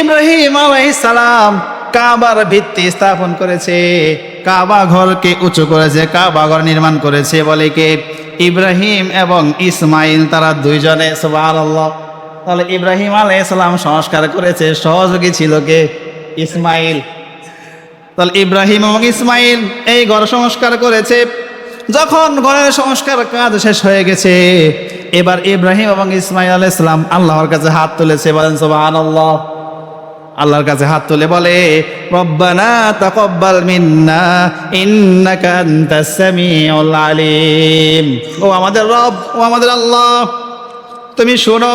ইব্রাহিম আলাইহিস সালাম কাবার ভিত্তি স্থাপন করেছে, কাবা ঘরকে উঁচু করেছে, কাবা ঘর নির্মাণ করেছে বলে কে? ইব্রাহিম এবং ইসমাইল, তারা দুইজনে। সুবহানাল্লাহ। তাহলে ইব্রাহিম আলাইহিস সালাম সংস্কার করেছে, সহযোগী ছিল কে? ইসমাইল। তাহলে ইব্রাহিম এবং ইসমাইল এই ঘর সংস্কার করেছে। যখন ঘরের সংস্কার কাজ শেষ হয়ে গেছে, এবার ইব্রাহিম এবং ইসমাইল আলাইহিস সালাম আল্লাহর কাছে হাত তুলেছে। বলেন সুবহানাল্লাহ। আল্লাহর কাছে হাত তুলে বলে, রব্বানা তাকাব্বাল মিন্না ইন্নাকা আনতাস সামিউল আলিম। ও আমাদের রব, ও আমাদের আল্লাহ, তুমি শোনো।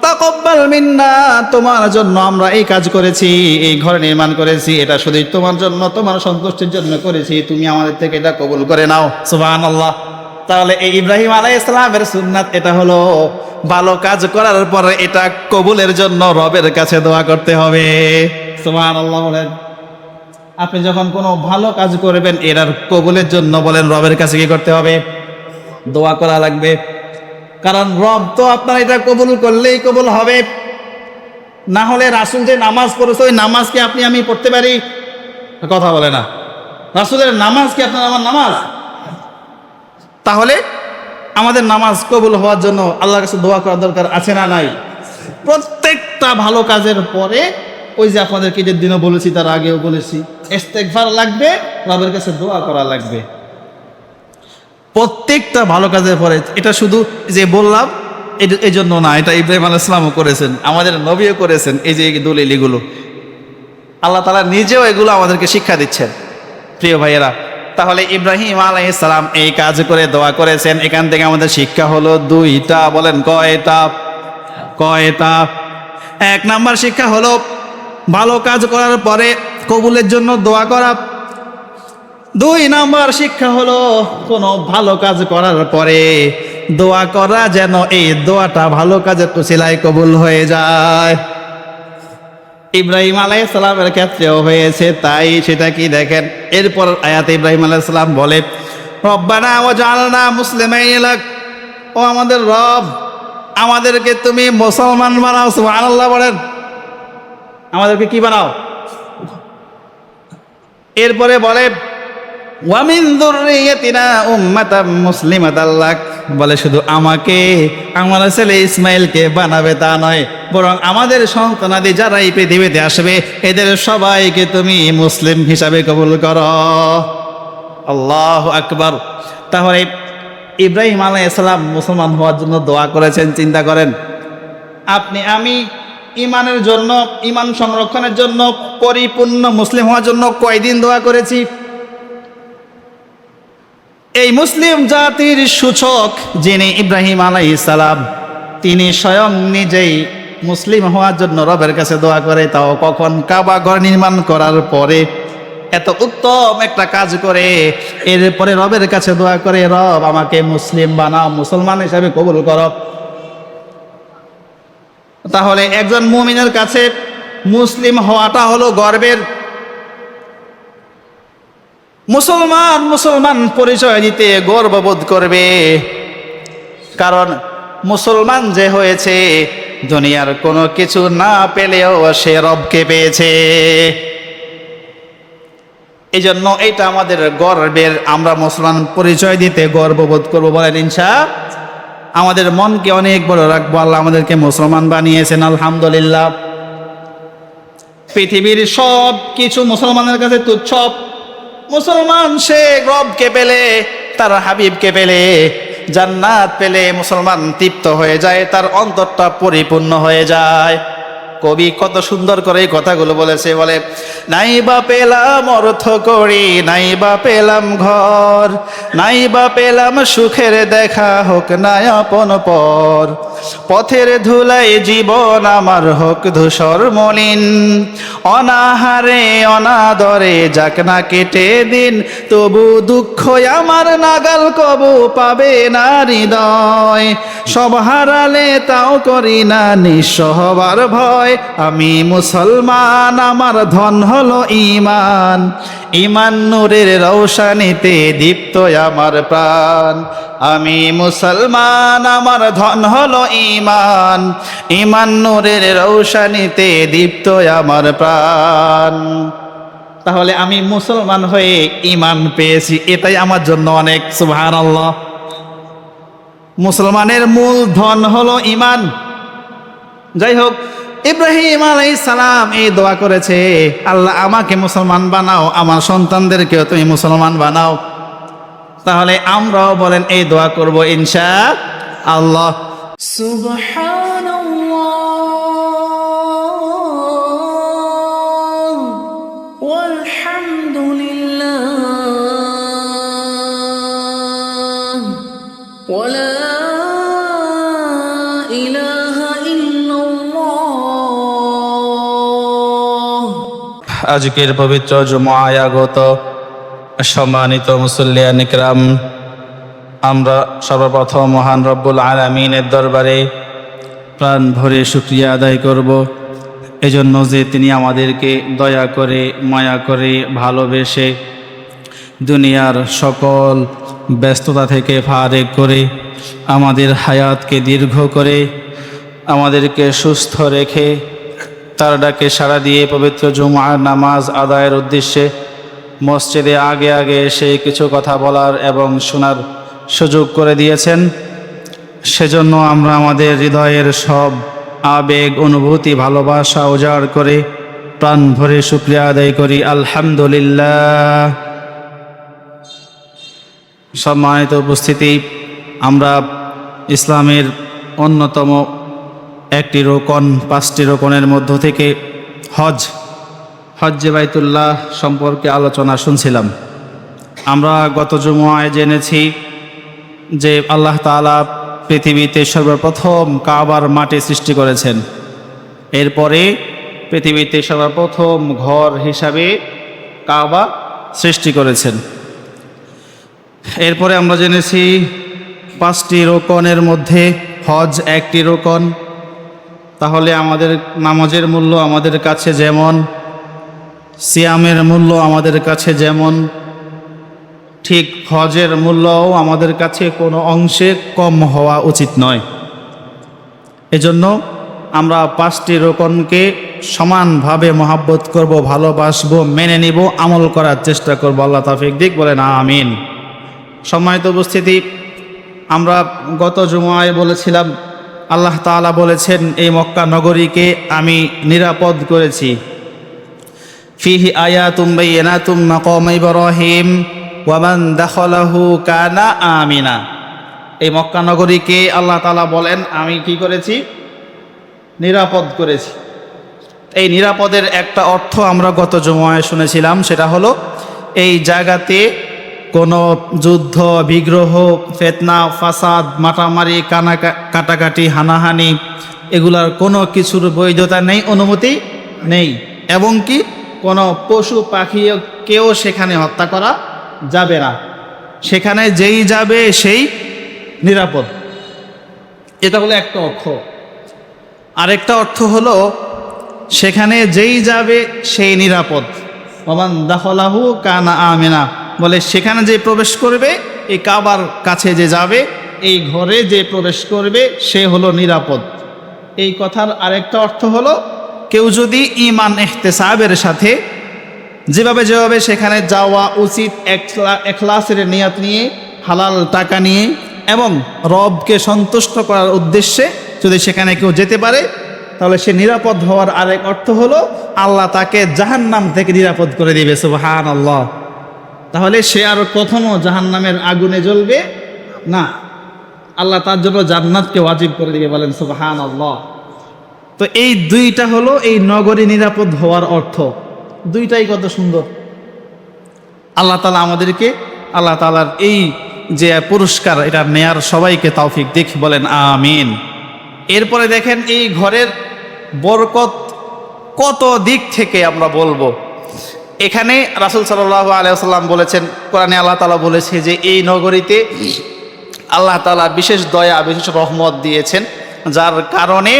তাকাব্বাল মিন্না, তোমার জন্য আমরা এই কাজ করেছি, এই ঘর নির্মাণ করেছি, এটা শুধুই তোমার জন্য, তোমার সন্তুষ্টির জন্য করেছি, তুমি আমাদের থেকে এটা কবুল করে নাও। সুবহানাল্লাহ। তাহলে এই ইব্রাহিম আলাইহিস সালামের সুন্নাত এটা হলো, ভালো কাজ করার পরে এটা কবুলের জন্য রবের কাছে দোয়া করতে হবে। সুবহানাল্লাহ বলেন। আপনি যখন কোনো ভালো কাজ করবেন, এটার কবুলের জন্য বলেন রবের কাছে কি করতে হবে? দোয়া করা লাগবে। কারণ রব তো আপনার এটা কবুল করলেই কবুল হবে। না হলে রাসূল যে নামাজ পড়েছে, ওই নামাজ কি আপনি আমি পড়তে পারি? কথা বলে না। রাসূলের নামাজ কি আপনার আমার নামাজ? তাহলে আমাদের নামাজ কবুল হওয়ার জন্য আল্লাহর কাছে দোয়া করার দরকার আছে না নাই? প্রত্যেকটা ভালো কাজের পরে, ওই যে আপনাদেরকে যে দিনও বলেছি, তার আগেও বলেছি, ইস্তেগফার লাগবে, রবের কাছে দোয়া করা লাগবে প্রত্যেকটা ভালো কাজের পরে। এটা শুধু যে বললাম এই জন্য না, এটা ইব্রাহিম আলাইহিস সালামও করেছেন, আমাদের নবীও করেছেন। এই যে দলিল, এগুলো আল্লাহ তাআলা নিজেও এগুলো আমাদেরকে শিক্ষা দিচ্ছেন, প্রিয় ভাইয়েরা। তাহলে ইব্রাহিম আলাইহিস সালাম এই কাজ করে দোয়া করেছেন। এখান থেকে আমাদের শিক্ষা হলো দুইটা। বলেন কয়টা? কয়টা? এক নাম্বার শিক্ষা হলো, ভালো কাজ করার পরে কবুলের জন্য দোয়া করা। দুই নাম্বার শিক্ষা হলো, কোনো ভালো কাজ করার পরে দোয়া করা যেন এই দোয়াটা ভালো কাজের উসিলায় কবুল হয়ে যায়। ইব্রাহিম আলাইহিস সালামের ক্ষেত্রেও হয়েছে তাই। সেটা কি দেখেন, এরপর আয়াতে ইব্রাহিম আলাইহিস সালাম বলে, রব্বানা ওয়াজআলনা মুসলিমাইন লাক। ও আমাদের রব, আমাদেরকে তুমি মুসলমান বানাও। সুবহানাল্লাহ বলেন। আমাদেরকে কি বানাও? এরপরে বলে, ওয়া মিন যুররিয়াতিনা উম্মাতাম মুসলিমাতাল লাক। বলে শুধু আমাকে, আমার ছেলে ইসমাইলকে বানাবে তা নয়, বরং আমাদের সন্তানাদি যারা এই পৃথিবীতে আসবে, এদের সবাইকে তুমি মুসলিম হিসাবে কবুল করো। আল্লাহু আকবার। তাহলে ইব্রাহিম আলাইহিস সালাম মুসলমান হওয়ার জন্য দোয়া করেছেন। চিন্তা করেন, আপনি আমি ইমানের জন্য, ইমান সংরক্ষণের জন্য, পরিপূর্ণ মুসলিম হওয়ার জন্য কয়দিন দোয়া করেছি? এই মুসলিম জাতির সূচক যিনি ইব্রাহিম আলাইহিস সালাম, তিনি স্বয়ং নিজেই মুসলিম হওয়ার জন্য রবের কাছে দোয়া করে। তাও কখন? কাবা ঘর নির্মাণ করার পরে। এত উত্তম একটা কাজ করে এরপরে রবের কাছে দোয়া করে, রব আমাকে মুসলিম বানাও, মুসলমান হিসাবে কবুল করো। তাহলে একজন মুমিনের কাছে মুসলিম হওয়াটা হলো গর্বের। মুসলমান মুসলমান পরিচয় দিতে গর্ববোধ করবে, কারণ মুসলমান যে হয়েছে, দুনিয়ার কোনো কিছু না পেলেও সে রবকে পেয়েছে। এই জন্য এটা আমাদের গর্বের। আমরা মুসলমান পরিচয় দিতে গর্ববোধ করবো। বলেন ইনশাআল্লাহ। আমাদের মনকে অনেক বড় রাখবো। আল্লাহ আমাদেরকে মুসলমান বানিয়েছেন, আলহামদুলিল্লাহ। পৃথিবীর সব কিছু মুসলমানের কাছে তুচ্ছ। মুসলমান সে রবকে পেলে, তার হাবিবকে পেলে, জান্নাত পেলে মুসলমান তৃপ্ত হয়ে যায়, তার অন্তরটা পরিপূর্ণ হয়ে যায়। কবি কত সুন্দর করে এই কথাগুলো বলেছে। বলে, নাই বা পেলাম অর্থ করি, নাই বা পেলাম ঘর, নাই বা পেলাম সুখের দেখা, হোক না আপন পর, পথের ধুলাই জীবন আমার হোক ধূসর মলিন, অনাহারে অনাদরে যাক না কেটে দিন, তবু দুঃখ আমার নাগাল কবু পাবে না হৃদয়, সব হারালে তাও করি না নিঃস্ব হবার ভয়। আমি মুসলমান, আমার ধন হলো ঈমান, ঈমান নূরের রৌশনীতে দীপ্ত আমার প্রাণ। আমি মুসলমান, আমার ধন হলো ঈমান, ঈমান নূরের রৌশনীতে দীপ্ত আমার প্রাণ। তাহলে আমি মুসলমান হয়ে ঈমান পেয়েছি, এটাই আমার জন্য অনেক। সুবহানাল্লাহ। মুসলমানের মূল ধন হলো ঈমান। যাই হোক, ইব্রাহিম আলাইহিস সালাম এই দোয়া করেছে, আল্লাহ আমাকে মুসলমান বানাও, আমার সন্তানদেরকেও তুমি মুসলমান বানাও। তাহলে আমরাও বলেন এই দোয়া করব ইনশাআল্লাহ। সুবহানাল্লাহ ওয়ালহামদুলিল্লাহ ওয়ালা ইলাহা ইল্লাল্লাহ। আজকের পবিত্র জুমায় আগত সম্মানিত মুসল্লিয়ান ইকরাম, আমরা সর্বপ্রথম মহান রব্বুল আলামিনের দরবারে প্রাণ ভরে শুকরিয়া আদায় করব, এজন্য যে তিনি আমাদেরকে দয়া করে, মায়া করে, ভালোবেসে দুনিয়ার সকল ব্যস্ততা থেকে ফারেক করে আমাদের হায়াতকে দীর্ঘ করে আমাদেরকে সুস্থ রেখে তার ডাকে সাড়া দিয়ে পবিত্র জুমার নামাজ আদায়ের উদ্দেশ্যে মসজিদে আগে আগে এসে কিছু কথা বলার এবং শোনার সুযোগ করে দিয়েছেন। সেজন্য আমরা আমাদের হৃদয়ের সব আবেগ, অনুভূতি, ভালোবাসা উজাড় করে প্রাণ ভরে শুকরিয়া আদায় করি। আলহামদুলিল্লাহ। সম্মানিত উপস্থিতি, আমরা ইসলামের অন্যতম একটি রোকন, 5টি রোকনের মধ্য থেকে হজ্জে বাইতুল্লাহ সম্পর্কে আলোচনা শুনছিলাম। আমরা গত জুমায় জেনেছি যে আল্লাহ তাআলা পৃথিবীতে সর্বপ্রথম কাবার মাটি সৃষ্টি করেছেন, এরপরে পৃথিবীতে সর্বপ্রথম ঘর হিসাবে কাবা সৃষ্টি করেছেন। এরপরে আমরা জেনেছি 5টি রোকনের মধ্যে হজ একটি রোকন। তাহলে আমাদের নামাজের মূল্য আমাদের কাছে যেমন, সিয়ামের মূল্য আমাদের কাছে যেমন, ঠিক হজের মূল্যও আমাদের কাছে কোনো অংশে কম হওয়া উচিত নয়। এজন্য আমরা 5টি রোকনকে সমানভাবে মহাব্বত করব, ভালোবাসবো, মেনে নিব, আমল করার চেষ্টা করব। আল্লাহ তাওফিক দিক, বলেন আমিন। সম্মানিত উপস্থিতি, আমরা গত জুমায় বলেছিলাম আল্লাহ তাআলা বলেছেন এই মক্কা নগরীকে আমি নিরাপদ করেছি। ফিহি আয়াতুম বাইয়িনাতুম মাকাম ইব্রাহিম ওয়া মান দাখালাহু কানা আমিনা। এই মক্কা নগরীকে আল্লাহ তাআলা বলেন আমি কি করেছি? নিরাপদ করেছি। এই নিরাপদের একটা অর্থ আমরা গত জুমায় শুনেছিলাম, সেটা হলো এই জায়গাতে কোনো যুদ্ধ, বিগ্রহ, ফিতনা, ফাসাদ, মারামারি, কাটাকাটি, হানাহানি এগুলার কোনো কিছুর বৈধতা নেই, অনুমতি নেই, এবং কি কোনো পশু পাখিকেও সেখানে হত্যা করা যাবে না। সেখানে যেই যাবে সেই নিরাপদ। এটা হলো একটা অর্থ। আরেকটা অর্থ হলো সেখানে যেই যাবে সেই নিরাপদ। ওমান দাখলাহু কানা আমিনা, বলে সেখানে যে প্রবেশ করবে, এই কাবার কাছে যে যাবে, এই ঘরে যে প্রবেশ করবে সে হলো নিরাপদ। এই কথার আরেকটা অর্থ হলো কেউ যদি ঈমান ইহতিসাবের সাথে যেভাবে সেখানে যাওয়া উচিত, ইখলাসের নিয়ত নিয়ে, হালাল টাকা নিয়ে এবং রবকে সন্তুষ্ট করার উদ্দেশ্যে যদি সেখানে কেউ যেতে পারে, তাহলে সে নিরাপদ হওয়ার আরেক অর্থ হলো আল্লাহ তাকে জাহান্নাম থেকে নিরাপদ করে দিবে। সুবহানাল্লাহ। তাহলে সে আর কখনো জাহান্নামের আগুনে জ্বলবে না, আল্লাহ তার জন্য জান্নাতকে ওয়াজিব করে দিবে। বলেন সুবহানাল্লাহ। তো এই দুইটা হলো এই নগরী নিরাপদ হওয়ার অর্থ। দুইটাই কত সুন্দর। আল্লাহ তাআলা আমাদেরকে আল্লাহ তাআলার এই যে পুরস্কার, এটা নেয়ার সবাইকে তৌফিক দিক, বলেন আমিন। এরপরে দেখেন এই ঘরের বরকত কত দিক থেকে আমরা বলবো। এখানে রাসূল সাল্লাল্লাহু আলাইহি ওয়াসাল্লাম বলেছেন, কোরআনে আল্লাহ তাআলা বলেছে যে এই নগরীতে আল্লাহ তাআলা বিশেষ দয়া, বিশেষ রহমত দিয়েছেন, যার কারণে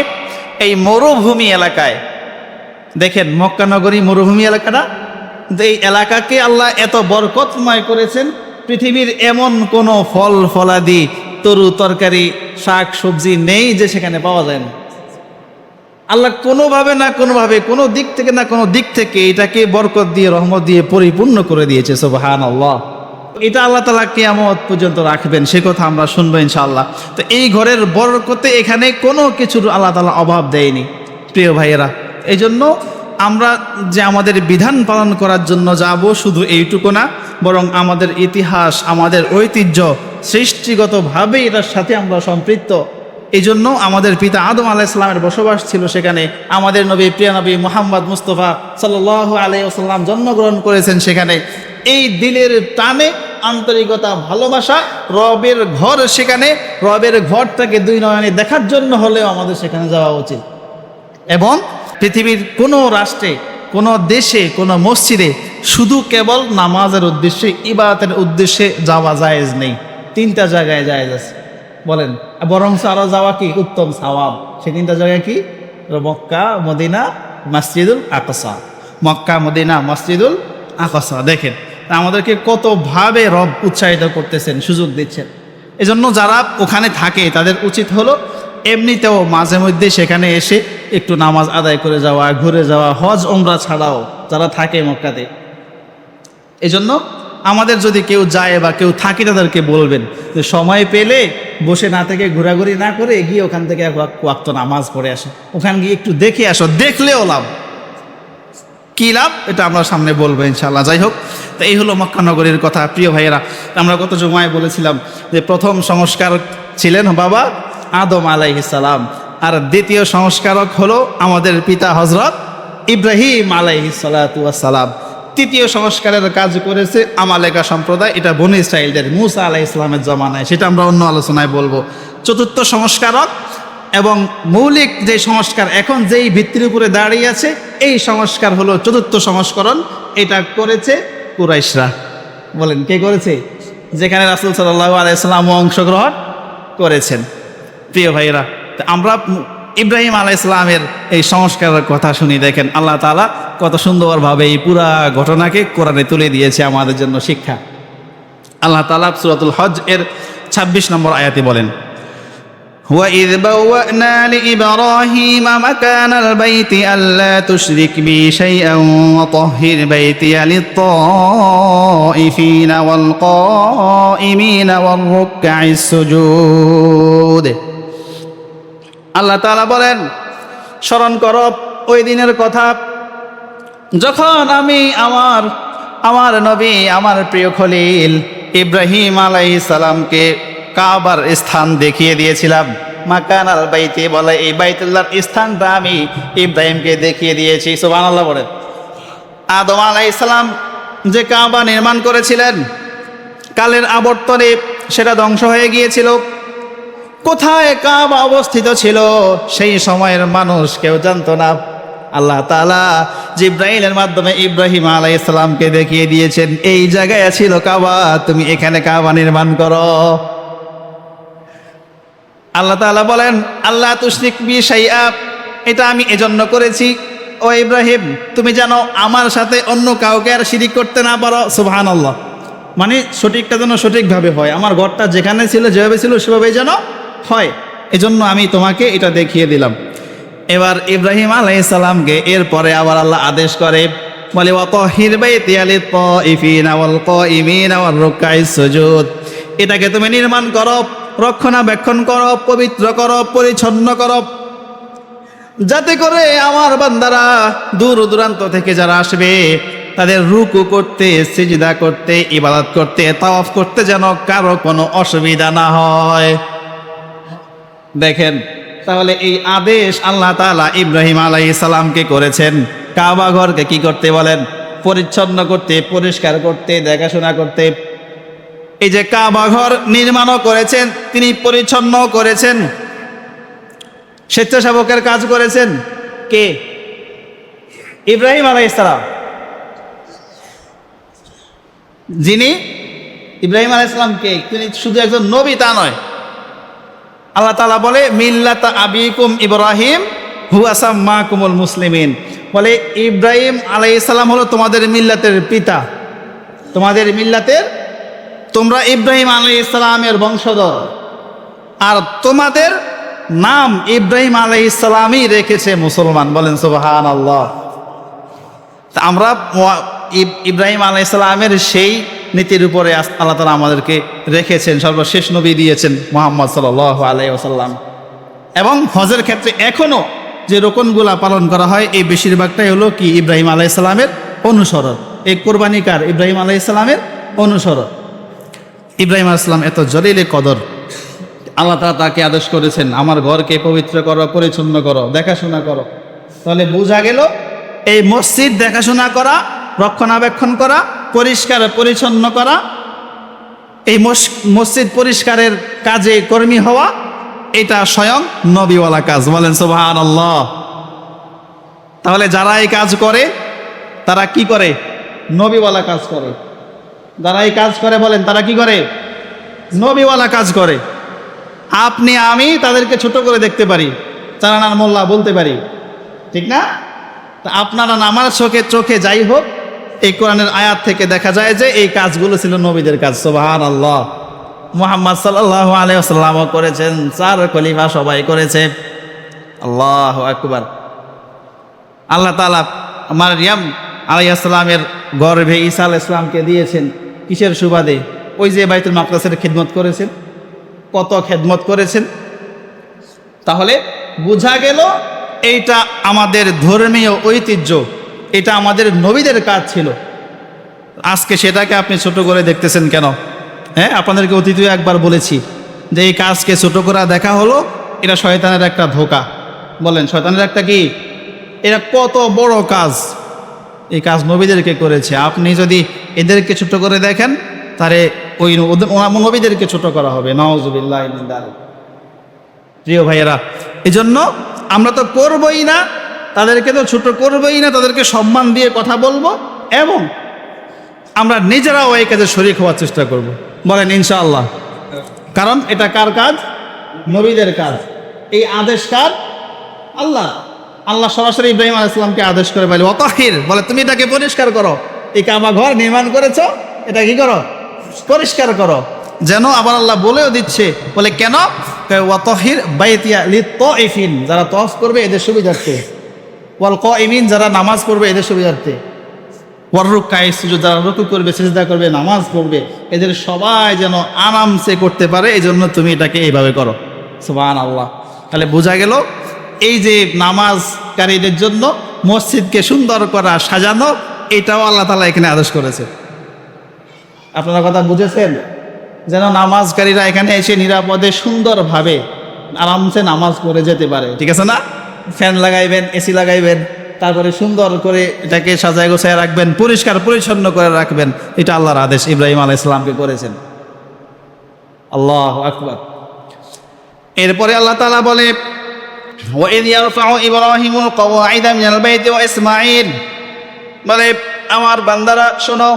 এই মরুভূমি এলাকায়, দেখেন মক্কা নগরী মরুভূমি এলাকাটা, এই এলাকাকে আল্লাহ এত বরকতময় করেছেন, পৃথিবীর এমন কোনো ফল ফলাদি, তরু তরকারি, শাক সবজি নেই যে সেখানে পাওয়া যায় না। আল্লাহ কোনোভাবে না কোনোভাবে, কোনো দিক থেকে না কোনো দিক থেকে এটাকে বরকত দিয়ে রহমত দিয়ে পরিপূর্ণ করে দিয়েছে। সুবহানাল্লাহ। এটা আল্লাহ তাআলা কিয়ামত পর্যন্ত রাখবেন, সে কথা আমরা শুনবো ইনশাআল্লাহ। তো এই ঘরের বরকতে এখানে কোনো কিছুর আল্লাহ তাআলা অভাব দেয়নি প্রিয় ভাইয়েরা। এই জন্য আমরা যে আমাদের বিধান পালন করার জন্য যাব শুধু এইটুকু না, বরং আমাদের ইতিহাস, আমাদের ঐতিহ্য সৃষ্টিগতভাবে এটার সাথে আমরা সম্পৃক্ত। এই জন্য আমাদের পিতা আদম আলাইহিস সালামের বসবাস ছিল সেখানে, আমাদের নবী প্রিয় নবী মুহাম্মদ মুস্তাফা সাল্লাল্লাহু আলাইহি ওয়াসাল্লাম জন্মগ্রহণ করেছেন সেখানে। এই দিলের টানে আন্তরিকতা ভালোবাসা, রবের ঘর সেখানে, রবের ঘরটাকে দুই নয়নে দেখার জন্য হলেও আমাদের সেখানে যাওয়া উচিত। এবং পৃথিবীর কোনো রাষ্ট্রে, কোনো দেশে, কোনো মসজিদে শুধু কেবল নামাজের উদ্দেশ্যে, ইবাদতের উদ্দেশ্যে যাওয়া জায়েজ নেই। তিনটা জায়গায় জায়েজ আছে, বলেন, বরং আরো যাওয়া কি উত্তম সওয়াব। সে তিনটা জায়গায় কি? মক্কা, মদিনা, মসজিদুল আকসা। মক্কা, মদিনা, মসজিদুল আকসা। দেখেন আমাদেরকে কতভাবে রব উৎসাহিত করতেছেন, সুযোগ দিচ্ছেন। এজন্য যারা ওখানে থাকে তাদের উচিত হলো এমনিতেও মাঝে মধ্যে সেখানে এসে একটু নামাজ আদায় করে যাওয়া, ঘুরে যাওয়া, হজ ওমরা ছাড়াও যারা থাকে মক্কাতে। এজন্য আমাদের যদি কেউ যায় বা কেউ থাকে তাদেরকে বলবেন যে সময় পেলে বসে না থেকে ঘোরাঘুরি না করে গিয়ে ওখান থেকে ওয়াক্ত নামাজ পড়ে আসো, ওখানে গিয়ে একটু দেখে আসো, দেখলেও লাভ। কী লাভ এটা আমরা সামনে বলবো ইনশাআল্লাহ। যাই হোক, তো এই হলো মক্কা নগরীর কথা। প্রিয় ভাইয়েরা, আমরা গত জুমায় বলেছিলাম যে প্রথম সংস্কারক ছিলেন বাবা আদম আলাইহিস সালাম, আর দ্বিতীয় সংস্কারক হলো আমাদের পিতা হযরত ইব্রাহিম আলাইহিস সালাতু ওয়াস সালাম। তৃতীয় সংস্কারের কাজ করেছে আমালেকা সম্প্রদায়, এটা বনী ইসরাঈলদের মূসা আলাইহিস সালামের জমানায়, সেটা আমরা অন্য আলোচনায় বলবো। চতুর্থ সংস্কারক এবং মৌলিক যে সংস্কার এখন যেই ভিত্তির উপরে দাঁড়িয়ে আছে, এই সংস্কার হলো চতুর্থ সংস্করণ। এটা করেছে কুরাইশরা। বলেন কে করেছে? যেখানে রাসূল সাল্লাল্লাহু আলাইহি সাল্লাম অংশগ্রহণ করেছেন। প্রিয় ভাইয়েরা, আমরা ইব্রাহিম আলাইহিস সালামের এই সংস্কারের কথা শুনি। দেখেন আল্লাহ তাআলা কত সুন্দরভাবে এই পুরা ঘটনাকে কোরআনে তুলে দিয়েছে আমাদের জন্য শিক্ষা। আল্লাহ তাআলা সূরাতুল হজ এর 26 নম্বর আয়াতে বলেন, وَإِذْ بَوَّأْنَا لِإِبْرَاهِيمَ مَكَانَ الْبَيْتِ أَلَّا تُشْرِكْ بِي شَيْئًا وَطَهِّرْ بَيْتِيَ لِلطَّائِفِينَ وَالْقَائِمِينَ وَالرُّكَّعِ السُّجُودِ। আল্লাহ তাআলা বলেন, স্মরণ করো ওই দিনের কথা যখন আমি আমার নবী, আমার প্রিয় খলিল ইব্রাহিম আলাইহিস সালামকে কাবার স্থান দেখিয়ে দিয়েছিলাম। মাকানাল বাইতে বলে এই বাইতুল্লাহর স্থানটা আমি ইব্রাহিমকে দেখিয়ে দিয়েছি। সুবহানাল্লাহ বলেন। আদম আলাইহিস সালাম যে কাবা নির্মাণ করেছিলেন, কালের আবর্তনে সেটা ধ্বংস হয়ে গিয়েছিল। কোথায় কাবা অবস্থিত ছিল সেই সময়ের মানুষ কেউ জানতো না। আল্লাহ তাআলা জিবরাইলের মাধ্যমে ইব্রাহিম আলাইহিস সালামকে দেখিয়ে দিয়েছেন, এই জায়গায় ছিল কাবা, তুমি এখানে কাবা নির্মাণ করো। আল্লাহ তাআলা বলেন, আল্লাহ তুশরিক বি শাইআ, এটা আমি এজন্য করেছি ও ইব্রাহিম তুমি জানো আমার সাথে অন্য কাউকে আর শিরিক করতে না পারো। সুবহানাল্লাহ। মানে সঠিকটা যেন সঠিকভাবে হয়, আমার ঘরটা যেখানে ছিল যেভাবে ছিল সেভাবেই যেন হয়, এজন্য আমি তোমাকে এটা দেখিয়ে দিলাম। এবার ইব্রাহিম আলাইহিস সালামকে এরপরে আবার আল্লাহ আদেশ করে, বলে ওয়াতাহির বাইতিয়া লিত-তাইফিনা ওয়াল কাইমিনা ওয়ার রুকআইস সুজুদ, এটাকে তুমি নির্মাণ করো, রক্ষণাবেক্ষণ করো, পবিত্র করো, পরিচ্ছন্ন করো, যাতে করে আমার বান্দারা দূর দূরান্ত থেকে যারা আসবে তাদের রুকু করতে, সিজদা করতে, ইবাদত করতে, তাওয়াফ করতে যেন কারো কোনো অসুবিধা না হয়। দেখেন তাহলে এই আদেশ আল্লাহ তাআলা ইব্রাহিম আলাইহিস সালামকে করেছেন। কাবা ঘরকে কি করতে বলেন? পরিচ্ছন্ন করতে, পরিষ্কার করতে, দেখাশোনা করতে। এই যে কাবা ঘর নির্মাণও করেছেন, তিনি পরিচ্ছন্ন করেছেন, স্বেচ্ছাসেবকের কাজ করেছেন কে? ইব্রাহিম আলাইহিস সালাম। যিনি ইব্রাহিম আলাইহিস সালাম কে? তিনি শুধু একজন নবী তা নয়। আল্লাহ তাআলা বলে মিল্লাতা আবিকুম ইব্রাহিম হুয়া সাম্মাকুমুল মুসলিমিন, বলে ইব্রাহিম আলাইহিস সালাম হলো তোমাদের মিল্লাতের পিতা, তোমাদের মিল্লাতের, তোমরা ইব্রাহিম আলাইহিস সালামের বংশধর। আর তোমাদের নাম ইব্রাহিম আলাইহিস সালামই রেখেছে মুসলমান। বলেন সুবহানাল্লাহ। তা আমরা ইব্রাহিম আলাইহিস সালামের সেই নীতির উপরে আল্লাহ তাআলা আমাদেরকে রেখেছেন, সর্বশেষ নবী দিয়েছেন মুহাম্মদ সাল্লাল্লাহু আলাইহি ওয়াসাল্লাম। এবং হজের ক্ষেত্রে এখনো যে রোকনগুলা পালন করা হয় এই বেশিরভাগটাই হলো কি ইব্রাহিম আলাইহিস সালামের অনুসরণ। এই কোরবানি কার? ইব্রাহিম আলাইহিস সালামের অনুসরণ। ইব্রাহিম আলাইহিস সালাম এত জলিলে কদর, আল্লাহ তাআলা তাকে আদেশ করেছেন আমার ঘরকে পবিত্র করো, পরিচ্ছন্ন করো, দেখাশোনা করো। তাহলে বোঝা গেল এই মসজিদ দেখাশোনা করা, রক্ষণাবেক্ষণ করা, পরিষ্কার পরিচ্ছন্ন করা, এই মসজিদ পরিষ্কারের কাজে কর্মী হওয়া, এটা স্বয়ং নবীওয়ালা কাজ। বলেন সুবহানাল্লাহ। তাহলে যারা এই কাজ করে তারা কি করে? নবীওয়ালা কাজ করে। যারা এই কাজ করে বলেন তারা কি করে? নবীওয়ালা কাজ করে। আপনি আমি তাদেরকে ছোট করে দেখতে পারি, চারানার মোল্লা বলতে পারি, ঠিক না? তা আপনারা আমার চোখে যাই হোক, এই কোরআনের আয়াত থেকে দেখা যায় যে এই কাজগুলো ছিল নবীদের কাজ। সুবহানাল্লাহ। মুহাম্মদ সাল্লাল্লাহু আলাইহি ওয়াসাল্লামও করেছেন, 4 খলিফা সবাই করেছে। আল্লাহু আকবার। আল্লাহ তাআলা মারইয়াম আলাইহিস সালামের গর্ভে ঈসা আলাইহিস সালামকে দিয়েছেন কিসের সুবাদে? ওই যে বাইতুল মাকদাসের খিদমত করেছেন, কত খেদমত করেছেন। তাহলে বোঝা গেল এইটা আমাদের ধর্মীয় ঐতিহ্য, এটা আমাদের নবীদের কাজ ছিল। আজকে সেটাকে আপনি ছোট করে দেখতেছেন কেন? হ্যাঁ, আপনাদেরকে অতীতে একবার বলেছি যে এই কাজকে ছোট করা দেখা হলো, এটা শয়তানের একটা ধোঁকা। বলেন শয়তানের একটা কি? এটা কত বড় কাজ, এই কাজ নবীদেরকে করেছে। আপনি যদি এদেরকে ছোট করে দেখেন তাহলে ওই নবীদেরকে ছোট করা হবে। নাউজুবিল্লাহ মিন যালিক। প্রিয় ভাইয়েরা, এই জন্য আমরা তো করবই না, তাদেরকে তো ছোট করবই না, তাদেরকে সম্মান দিয়ে কথা বলবো এবং আমরা নিজেরাও এই কাজে শরীক হওয়ার চেষ্টা করব। বলেন ইনশাআল্লাহ। কারণ এটা কার কাজ? নবীদের কাজ। এই আদেশ কার? আল্লাহ। আল্লাহ সরাসরি ইব্রাহিম আলাইহিস সালামকে আদেশ করে বলে ওয়াতাহির, বলে তুমি এটাকে পরিষ্কার করো। এই কাবা ঘর নির্মাণ করেছো, এটা কি করো? পরিষ্কার করো। যেন আবার আল্লাহ বলেও দিচ্ছে, বলে কেন? ওয়াতাহির বাইতিয়া লিত-তাইফিন, যারা তওয়াফ করবে এদের সুবিধার্থে, ওয়াল কাইমিন, যারা নামাজ পড়বে এদের সুবিধার্থে, ওয়ার রুকআই সুজুদ, যারা রুকু করবে, সিজদা করবে, নামাজ পড়বে, এদের সবাই যেন আরামসে করতে পারে, এই জন্য তুমি এটাকে এইভাবে করো। সুবহানাল্লাহ। তাহলে বোঝা গেল এই যে নামাজকারীদের জন্য মসজিদকে সুন্দর করা, সাজানো, এটাও আল্লাহ তাআলা এখানে আদেশ করেছে। আপনারা কথা বুঝেছেন? যেন নামাজকারীরা এখানে এসে নিরাপদে সুন্দরভাবে আরামসে নামাজ পড়ে যেতে পারে। ঠিক আছে না? ফ্যান লাগাইবেন, এসি লাগাইবেন, তারপরে সুন্দর করে এটাকে সাজায় গোছায় রাখবেন, পরিষ্কার পরিচ্ছন্ন করে রাখবেন। এটা আল্লাহর আদেশ ইব্রাহিম আলাইহিস সালামকে করেছেন। আল্লাহু আকবার। এরপরে আল্লাহ তাআলা বলে ওয়াইদ ইয়ারফাউ ইব্রাহিমুল কওয়াইদা মিনাল বাইতি ওয়া ইসমাঈল, বলে আমার বান্দারা শোনো,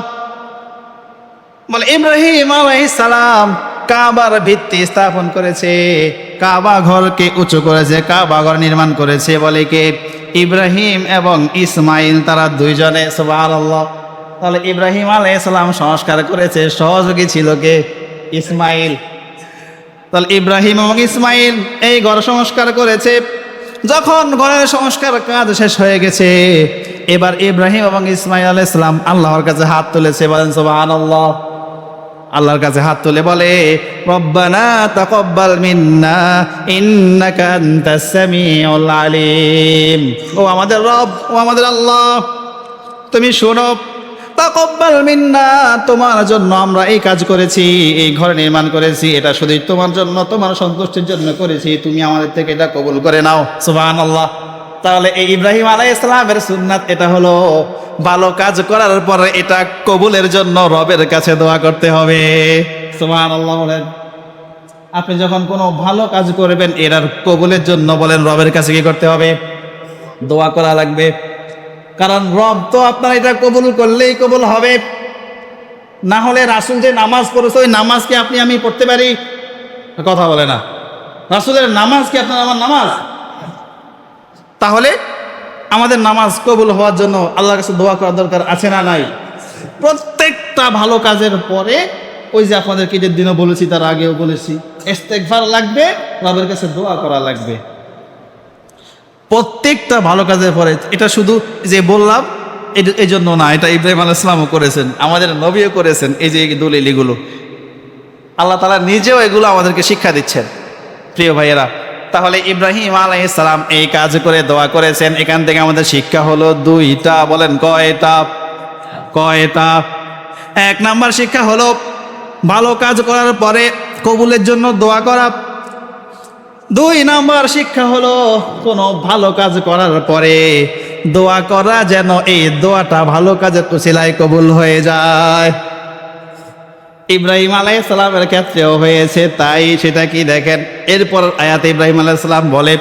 বলে ইব্রাহিম আলাইহিস সালাম কাবার ভিত্তি স্থাপন করেছে, কাবা ঘরকে উঁচু করেছে, কাবা ঘর নির্মাণ করেছে। বলে কে? ইব্রাহিম এবং ইসমাইল, তারা দুইজনে। সুবহানাল্লাহ। তাহলে ইব্রাহিম আলাইহিস সালাম সংস্কার করেছে, সহযোগী ছিল কে? ইসমাইল। তাহলে ইব্রাহিম এবং ইসমাইল এই ঘর সংস্কার করেছে। যখন ঘরের সংস্কার কাজ শেষ হয়ে গেছে, এবার ইব্রাহিম এবং ইসমাইল আলাইহিস সালাম আল্লাহর কাছে হাত তুলেছে। বলেন সুবহানাল্লাহ। আল্লাহর কাছে হাত তুলে বলে রব্বানা তাকাব্বাল মিন্না ইন্নাকা আনতাস সামিউল আলিম, ও আমাদের রব, ও আমাদের আল্লাহ, তুমি শোনো, তাকাব্বাল মিন্না, তোমার জন্য আমরা এই কাজ করেছি, এই ঘর নির্মাণ করেছি, এটা শুধু তোমার জন্য, তোমার সন্তুষ্টির জন্য করেছি, তুমি আমাদের থেকে এটা কবুল করে নাও। সুবহানাল্লাহ। তাহলে এই ইব্রাহিম আলাইহিস সালামের সুন্নাত এটা হলো ভালো কাজ করার পরে এটা কবুলের জন্য রবের কাছে দোয়া করতে হবে। সুবহানাল্লাহ। বলেন আপনি যখন কোনো ভালো কাজ করবেন এটার কবুলের জন্য বলেন রবের কাছে কি করতে হবে? দোয়া করা লাগবে। কারণ রব তো আপনার এটা কবুল করলেই কবুল হবে, না হলে রাসূল যে নামাজ পড়েছে ওই নামাজ কি আপনি আমি পড়তে পারি? কথা বলে না। রাসূলের নামাজ কি আপনার আমার নামাজ? তাহলে আমাদের নামাজ কবুল হওয়ার জন্য আল্লাহর কাছে দোয়া করার দরকার আছে না নাই? প্রত্যেকটা ভালো কাজের পরে ওই যে আপনাদেরকে যে দিনও বলেছি, তার আগেও বলেছি, ইস্তেগফার লাগবে, রবের কাছে দোয়া করা লাগবে প্রত্যেকটা ভালো কাজের পরে। এটা শুধু যে বললাম এই জন্য না, এটা ইব্রাহিম আলাইহিস সালামও করেছেন, আমাদের নবীও করেছেন। এই যে দলিল এগুলো আল্লাহ তাআলা নিজেও এগুলো আমাদেরকে শিক্ষা দিচ্ছেন প্রিয় ভাইয়েরা। তাহলে ইব্রাহিম আলাইহিস সালাম এই কাজ করে দোয়া করেছেন। এখান থেকে আমাদের শিক্ষা হলো দুইটা। বলেন কয়টা? কয়টা? এক নাম্বার শিক্ষা হলো ভালো কাজ করার পরে কবুলের জন্য দোয়া করা। দুই নাম্বার শিক্ষা হলো কোনো ভালো কাজ করার পরে দোয়া করা যেন এই দোয়াটা ভালো কাজের উসিলায় কবুল হয়ে যায়। ইব্রাহিম আলাইহিস সালামের ক্ষেত্রেও হয়েছে তাই। সেটা কি দেখেন, এরপর আয়াতে ইব্রাহিম আলাইহিস সালাম বলে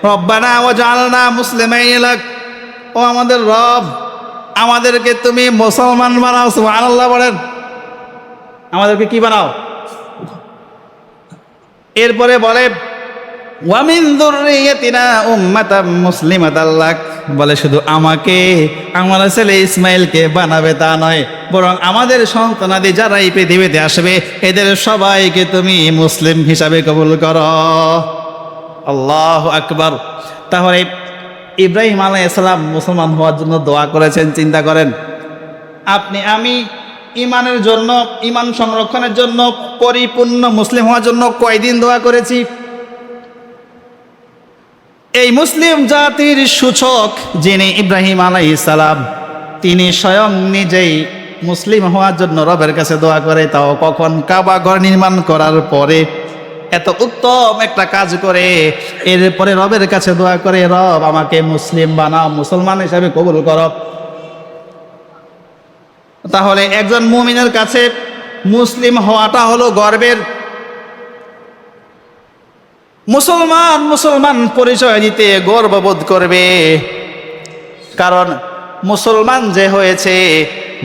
রব্বানা ওয়াজআলনা মুসলিমাইন লাক, ও আমাদের রব আমাদেরকে তুমি মুসলমান বানাও। সুবহানাল্লাহ বলেন, আমাদেরকে কি বানাও? এরপরে বলে ওয়া মিন যুররিয়াতিনা উম্মাতাম মুসলিমাতাল লাক, বলে শুধু আমাকে, আমার ছেলে ইসমাইলকে বানাবে তা নয়, বরং আমাদের সন্তানাদি যারা এই পৃথিবীতে আসবে এদের সবাইকে তুমি মুসলিম হিসাবে কবুল করো। আল্লাহু আকবার। তাহলে ইব্রাহিম আলাইহিস সালাম মুসলমান হওয়ার জন্য দোয়া করেছেন। চিন্তা করেন, আপনি আমি ইমানের জন্য, ইমান সংরক্ষণের জন্য, পরিপূর্ণ মুসলিম হওয়ার জন্য কয়দিন দোয়া করেছি? এই মুসলিম জাতির সূচক যিনি ইব্রাহিম আলাইহিস সালাম, তিনি স্বয়ং নিজেই মুসলিম হওয়ার জন্য রবের কাছে দোয়া করে। তাও কখন? কাবা ঘর নির্মাণ করার পরে। এত উত্তম একটা কাজ করে এরপরে রবের কাছে দোয়া করে, রব আমাকে মুসলিম বানাও, মুসলমান হিসাবে কবুল করো। তাহলে একজন মুমিনের কাছে মুসলিম হওয়াটা হলো গর্বের। মুসলমান মুসলমান পরিচয় দিতে গর্ববোধ করবে, কারণ মুসলমান যে হয়েছে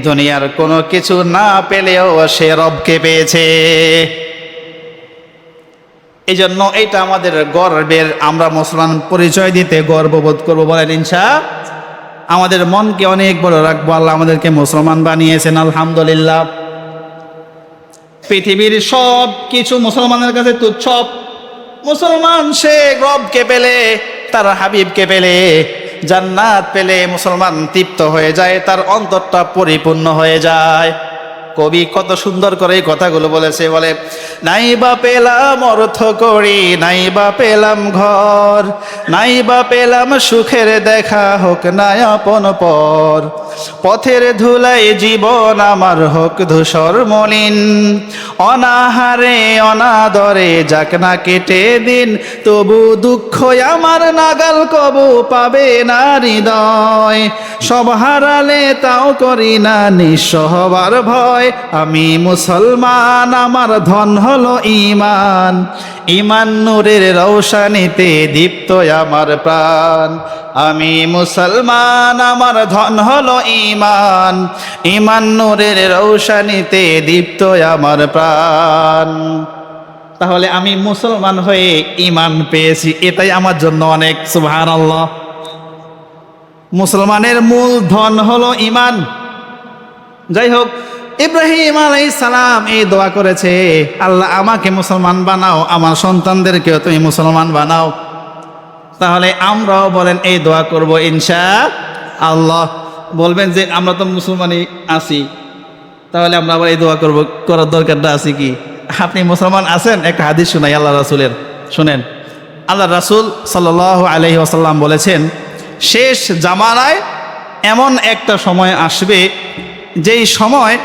দুনিয়ার কোনো কিছু না পেলেও সে রবকে পেয়েছে। এই জন্য এটা আমাদের গর্বের, আমরা মুসলমান পরিচয় দিতে গর্ববোধ করবো। বলেন ইনশাআল্লাহ। আমাদের মনকে অনেক বড় রাখবো। আল্লাহ আমাদেরকে মুসলমান বানিয়েছেন, আলহামদুলিল্লাহ। পৃথিবীর সব কিছু মুসলমানের কাছে তুচ্ছ। মুসলমান সে রবকে পেলে, তার হাবিবকে পেলে, জান্নাত পেলে মুসলমান তৃপ্ত হয়ে যায়, তার অন্তরটা পরিপূর্ণ হয়ে যায়। কবি কত সুন্দর করে এই কথাগুলো বলেছে। বলে নাই বা পেলাম অর্থ করি, নাই বা পেলাম ঘর, নাই বা পেলাম সুখের দেখা, হোক না আপন পর, পথের ধুলাই জীবন আমার হোক ধূসর মলিন, অনাহারে অনাদরে যাক না কেটে দিন, তবু দুঃখ আমার নাগাল কবু পাবে না হৃদয়, সব হারালে তাও করি না নিঃস্ব হবার ভয়, আমি মুসলমান আমার ধন হলো ঈমান, ঈমান নূরের রৌশনীতে দীপ্ত আমার প্রাণ, আমি মুসলমান আমার ধন হলো ঈমান, ঈমান নূরের রৌশনীতে দীপ্ত আমার প্রাণ। তাহলে আমি মুসলমান হয়ে ঈমান পেয়েছি, এটাই আমার জন্য অনেক। সুবহানাল্লাহ। মুসলমানের মূল ধন হলো ঈমান। যাই হোক, ইব্রাহিম আলাইহিস সালাম এই দোয়া করেছে, আল্লাহ আমাকে মুসলমান বানাও, আমার সন্তানদেরকেও তুমি মুসলমান বানাও। তাহলে আমরাও বলেন এই দোয়া করব ইনশাআল্লাহ। বলবেন যে আমরা তো মুসলমানই আছি, তাহলে আমরা আবার এই দোয়া করব, করার দরকারটা আছে কি? আপনি মুসলমান আছেন? একটা হাদিস শুনাই আল্লাহ রাসূলের, শুনেন। আল্লাহ রাসূল সাল্লাল্লাহু আলাইহি ওয়াসাল্লাম বলেছেন, শেষ জামানায় এমন একটা সময় আসবে যেই সময়